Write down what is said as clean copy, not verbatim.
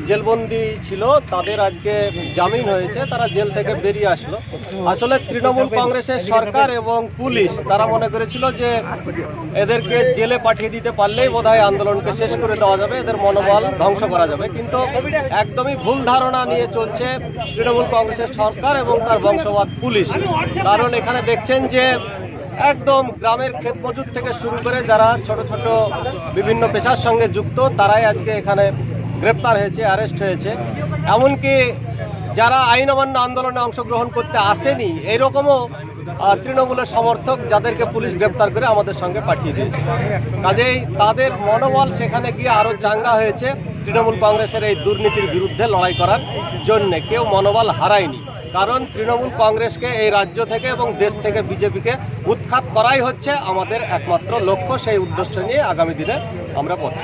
জেলবন্দি ছিল তাদের আজকে জামিন হয়েছে, তারা জেল থেকে বেরিয়ে আসলো। আসলে তৃণমূল কংগ্রেসের সরকার এবং পুলিশ তারা মনে করেছিল যে এদেরকে জেলে পাঠিয়ে দিতে পারলেই বোধহয় আন্দোলনকে শেষ করে দেওয়া যাবে, এদের মনোবল ধ্বংস করা যাবে। কিন্তু একদমই ভুল ধারণা নিয়ে চলছে তৃণমূল কংগ্রেসের সরকার এবং তার বংশবাদ পুলিশ। কারণ এখানে দেখছেন যে একদম গ্রামের ক্ষেত মজুর থেকে শুরু করে যারা ছোট ছোট বিভিন্ন পেশার সঙ্গে যুক্ত তারাই আজকে এখানে গ্রেপ্তার হয়েছে, অ্যারেস্ট হয়েছে। এমনকি যারা আইন অমান্য আন্দোলনে অংশগ্রহণ করতে আসেনি এইরকমও তৃণমূলের সমর্থক যাদেরকে পুলিশ গ্রেপ্তার করে আমাদের সঙ্গে পাঠিয়ে দিয়েছে। কাজেই তাদের মনোবল সেখানে গিয়ে আরও চাঙ্গা হয়েছে তৃণমূল কংগ্রেসের এই দুর্নীতির বিরুদ্ধে লড়াই করার জন্যে। কেউ মনোবল হারায়নি, কারণ তৃণমূল কংগ্রেসকে এই রাজ্য থেকে এবং দেশ থেকে বিজেপিকে উৎখাত করাই হচ্ছে আমাদের একমাত্র লক্ষ্য। সেই উদ্দেশ্য নিয়ে আগামী দিনে আমরা পথ